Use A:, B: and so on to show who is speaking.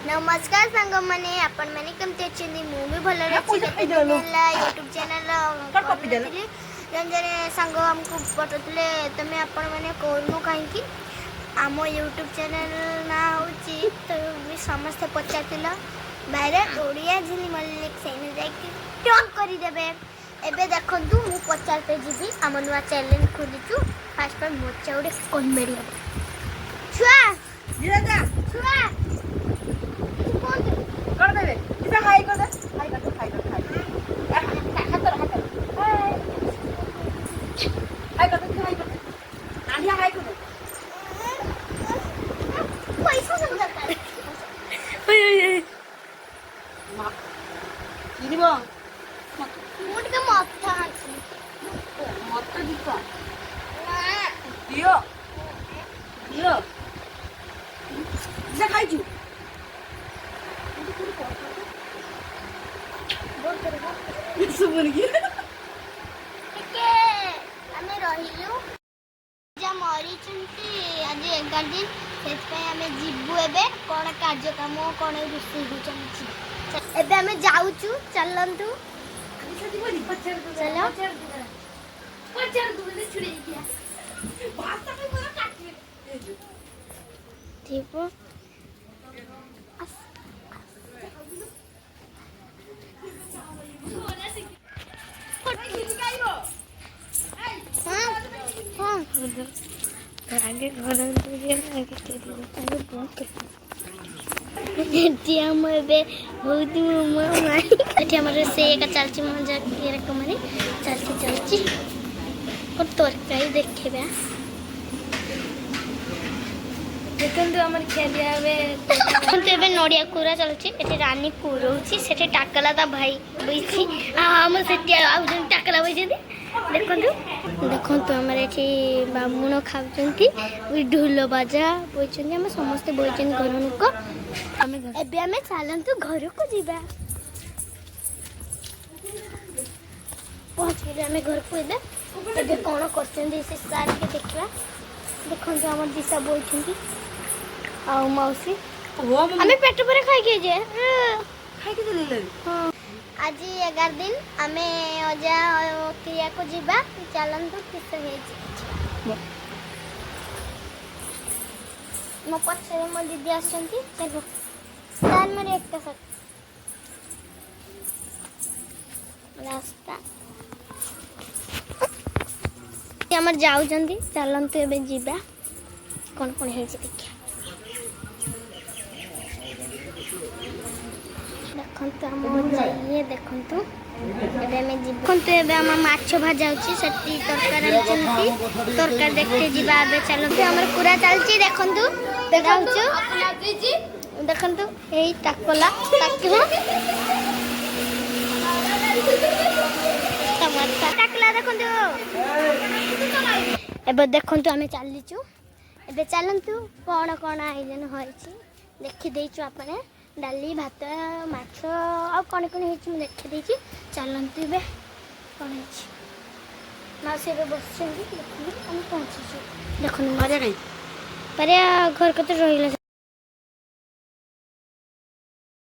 A: नमस्कार सांग मैंने आपण मैंने केमते अच्छे मु भी भल यूट्यूब चैनल जन सांग आमको पठुले तुम्हें आपण मैंने कौन कहीं आम यूट्यूब चैनल ना हूँ तो समस्ते पचार भाई ओडिया झिली मल्लिक से टन करदे एबे देखु मु पचार पे जी आम नुआ चैलेंज खोलीचु फास्ट टाइम मोचा गोटे कॉमेडी छुआ छुआ
B: कर दे इसे हाय कर दे हाय कर दे हाय कर हाथ कर हाय कर दे हाय कर दे नानिया हाय कर दे
A: पैसा सब दरकार
B: ओय मा किनिबो
A: मोट के माथा
B: मत दिखा दियो दियो इसे खाइजु सुबह की
A: टिके हमें रहिलु जा मरी चंती आज 11 दिन सेत पे हमें जिबु एबे कोन कार्यक्रम कोन रुसई हो चलछि एबे हमें जाउचु चलंतु चलो पचार दूले छुड़ी दिया भाषा के पूरा काट ठीक हो आगे घर बहुत से चलती मजा कमारी चलती चलती तरकारी देखा देखते नड़िया कूरा चलुची रानी कूरौची से टाकला ता भाई बैठी आम से टाकला बैठी देखु देखु आम बामुण खाऊँ ढोल बाजा बोई आम समस्ते बोई घर लोक एवं चलतु घर को जा पहुँच गए आम घर को एबे कौन कर सार के देखा देखो आम दिशा बोई आउ मौसी आम पेट पर खाई आज 11 दिन आम अजा क्रिया को जीवा चलतु किस मो पछे मो दीदी आसछंती चलो तान मारे एक रास्ता हमर जाउछंती चलंतु एबे जीवा कोन कोन हे जे देखिया देखंतु हम जाइए देखंतु एबे में जीवंतु एबे हम माछ भाजा होची सती तरकारी आनचंती तरकारी देखते जीवा एबे चलंतु हमर पूरा चलची देखंतु देखाउछु देखंतु एई टाकला टाकू टमाटर टाकला देखंतु एबे देखंतु हमें चलीचु एबे चलंतु कोन कोन आयोजन होईची देखि देइछु आपने डाली भात माछ आ कौन कौन हो देखी देखी चलतु ए कौन मौसी ए बस देखो पहुँची देखो घर कत रही